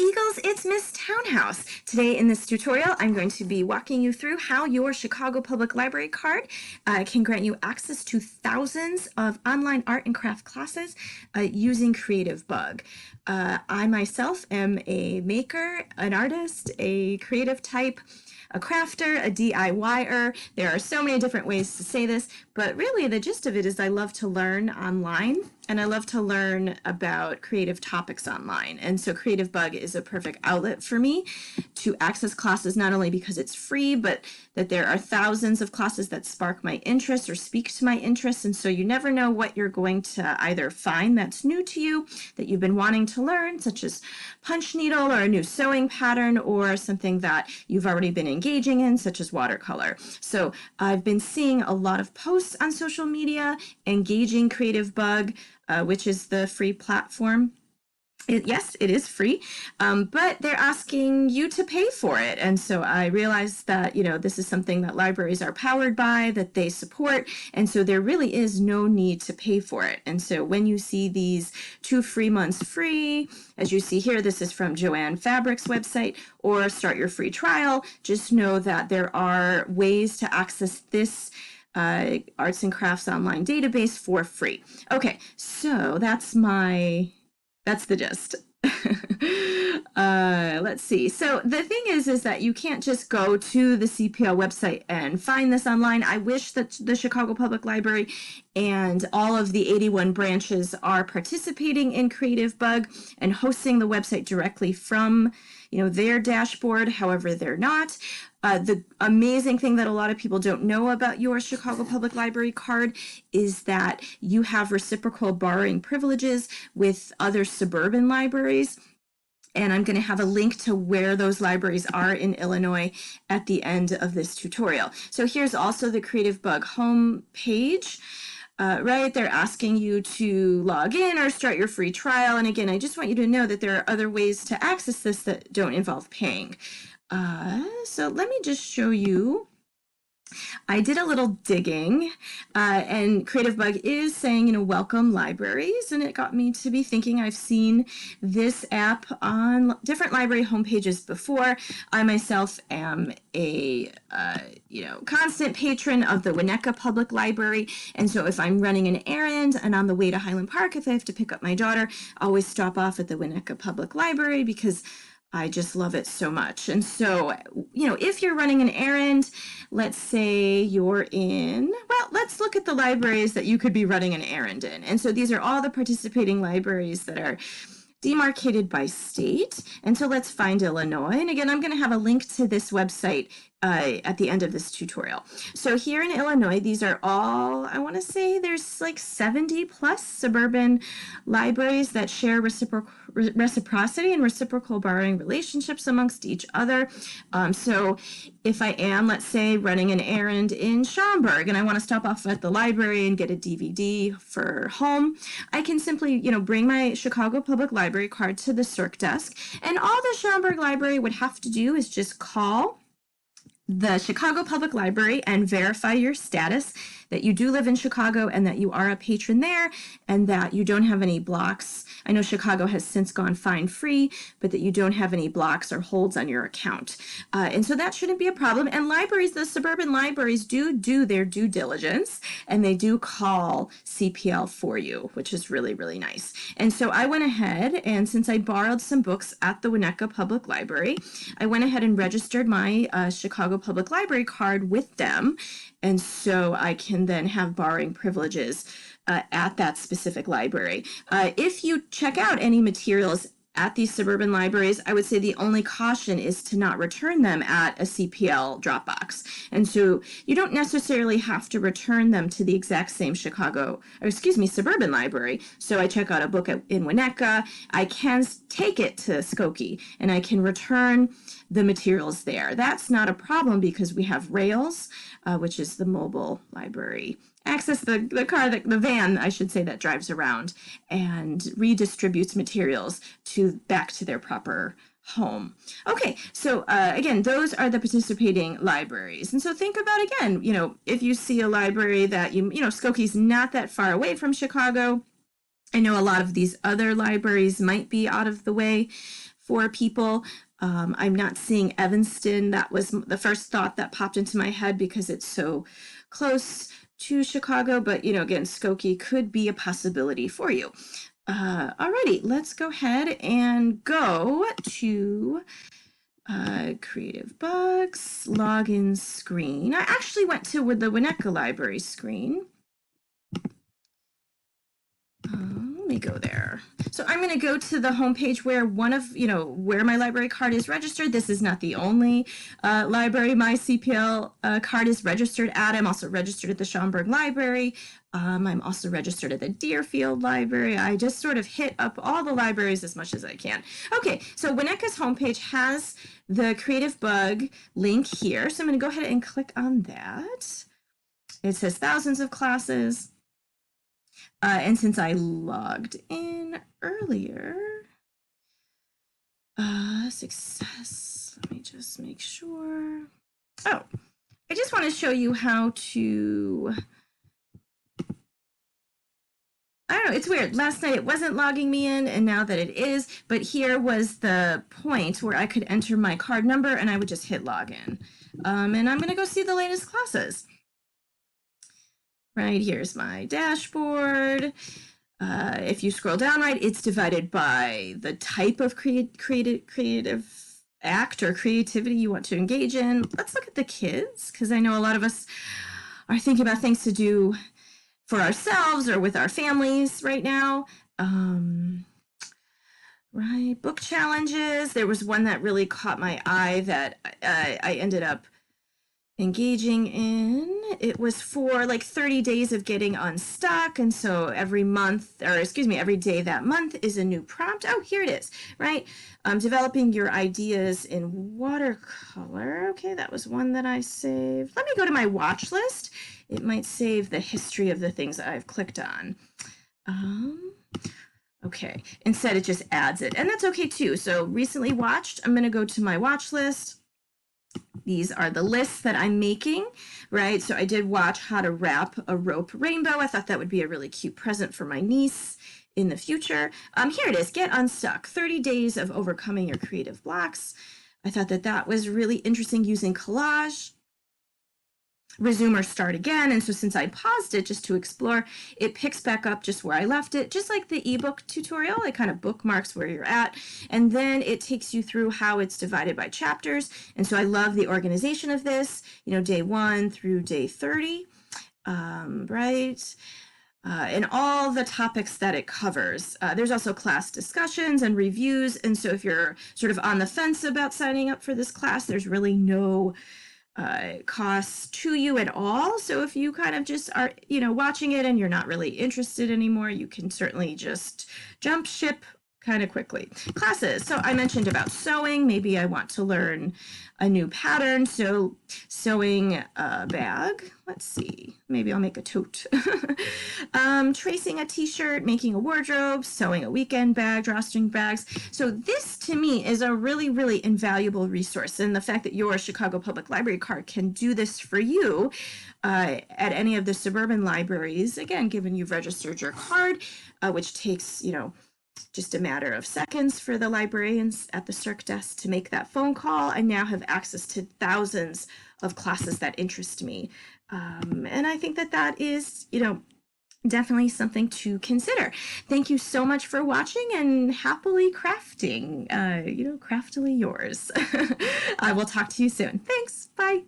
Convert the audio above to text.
Eagles, it's Miss Townhouse. Today in this tutorial, I'm going to be walking you through how your Chicago Public Library card can grant you access to thousands of online art and craft classes using Creative Bug. I myself am a maker, an artist, a creative type, a crafter, a DIYer. There are so many different ways to say this, but really the gist of it is I love to learn online and I love to learn about creative topics online. And so Creative Bug is a perfect outlet for me to access classes, not only because it's free, but that there are thousands of classes that spark my interest or speak to my interests. And so you never know what you're going to either find that's new to you, that you've been wanting to learn, such as punch needle or a new sewing pattern, or something that you've already been engaging in, such as watercolor. So I've been seeing a lot of posts on social media engaging Creative Bug, which is the free platform. Yes, it is free, but they're asking you to pay for it. And so I realized that, this is something that libraries are powered by, that they support. And so there really is no need to pay for it. And so when you see these 2 free months free, as you see here, this is from Joanne Fabric's website, or start your free trial, just know that there are ways to access this arts and crafts online database for free. Okay, so that's the gist. Let's see. So the thing is that you can't just go to the CPL website and find this online. I wish that the Chicago Public Library and all of the 81 branches are participating in Creative Bug and hosting the website directly from their dashboard. However, they're not. The amazing thing that a lot of people don't know about your Chicago Public Library card is that you have reciprocal borrowing privileges with other suburban libraries. And I'm going to have a link to where those libraries are in Illinois at the end of this tutorial. So here's also the Creative Bug home page. Right, they're asking you to log in or start your free trial. And again, I just want you to know that there are other ways to access this that don't involve paying. So let me just show you. I did a little digging, and Creative Bug is saying, welcome libraries, and it got me to be thinking I've seen this app on different library homepages before. I myself am a, constant patron of the Winnetka Public Library, and so if I'm running an errand and on the way to Highland Park, if I have to pick up my daughter, I always stop off at the Winnetka Public Library because I just love it so much. And so, if you're running an errand, let's say you're let's look at the libraries that you could be running an errand in. And so these are all the participating libraries that are demarcated by state. And so let's find Illinois. And again, I'm going to have a link to this website at the end of this tutorial. So here in Illinois, these are all, I want to say there's like 70 plus suburban libraries that share reciprocity and reciprocal borrowing relationships amongst each other. So if I am, let's say, running an errand in Schaumburg and I want to stop off at the library and get a DVD for home, I can simply, bring my Chicago Public Library card to the circ desk, and all the Schaumburg Library would have to do is just call the Chicago Public Library and verify your status, that you do live in Chicago and that you are a patron there and that you don't have any blocks. I know Chicago has since gone fine-free, but that you don't have any blocks or holds on your account. And so that shouldn't be a problem. And libraries, the suburban libraries do their due diligence, and they do call CPL for you, which is really, really nice. And so I went ahead, and since I borrowed some books at the Winnetka Public Library, I went ahead and registered my Chicago Public Library card with them. And so I can then have borrowing privileges at that specific library. If you check out any materials at these suburban libraries, I would say the only caution is to not return them at a CPL Dropbox. And so you don't necessarily have to return them to the exact same suburban library. So I check out a book in Winnetka, I can take it to Skokie and I can return the materials there. That's not a problem because we have Rails, which is the mobile library access, the van, I should say, that drives around and redistributes materials back to their proper home. Okay, so again, those are the participating libraries. And so think about, again, if you see a library that Skokie's not that far away from Chicago. I know a lot of these other libraries might be out of the way for people. I'm not seeing Evanston. That was the first thought that popped into my head because it's so close to Chicago, but again, Skokie could be a possibility for you. Alrighty, let's go ahead and go to Creative Bugs, login screen. I actually went to the Winnetka Library screen. Let me go there. So I'm going to go to the homepage where where my library card is registered. This is not the only library my CPL card is registered at. I'm also registered at the Schaumburg Library. I'm also registered at the Deerfield Library. I just sort of hit up all the libraries as much as I can. Okay, so Winnetka's homepage has the Creative Bug link here. So I'm going to go ahead and click on that. It says thousands of classes. And since I logged in earlier, success, let me just make sure. Oh, I just want to show you how to, I don't know, it's weird. Last night it wasn't logging me in, and now that it is, but here was the point where I could enter my card number and I would just hit login. And I'm going to go see the latest classes. Right, here's my dashboard. If you scroll down, right, it's divided by the type of creative act or creativity you want to engage in. Let's look at the kids, because I know a lot of us are thinking about things to do for ourselves or with our families right now. Right, book challenges. There was one that really caught my eye that I ended up engaging in. It was for like 30 days of getting unstuck, and so every day that month is a new prompt. Oh, here it is, right? Developing your ideas in watercolor. Okay, that was one that I saved. Let me go to my watch list. It might save the history of the things that I've clicked on. Okay, instead it just adds it, and that's okay too. So recently watched, I'm going to go to my watch list. These are the lists that I'm making, right? So I did watch How to Wrap a Rope Rainbow. I thought that would be a really cute present for my niece in the future. Here it is, Get Unstuck, 30 Days of Overcoming Your Creative Blocks. I thought that was really interesting using collage. Resume or start again. And so since I paused it just to explore, it picks back up just where I left it, just like the ebook tutorial. It kind of bookmarks where you're at, and then it takes you through how it's divided by chapters. And so I love the organization of this, day 1 through day 30, right? And all the topics that it covers. There's also class discussions and reviews. And so if you're sort of on the fence about signing up for this class, there's really no costs to you at all. So if you kind of just are, watching it and you're not really interested anymore, you can certainly just jump ship kind of quickly. Classes. So I mentioned about sewing. Maybe I want to learn a new pattern. So sewing a bag. Let's see. Maybe I'll make a tote. Tracing a t-shirt, making a wardrobe, sewing a weekend bag, drawstring bags. So this to me is a really, really invaluable resource. And the fact that your Chicago Public Library card can do this for you at any of the suburban libraries, again, given you've registered your card, which takes, just a matter of seconds for the librarians at the circ desk to make that phone call. I now have access to thousands of classes that interest me. And I think that is, definitely something to consider. Thank you so much for watching, and happily crafting, craftily yours. I will talk to you soon. Thanks. Bye.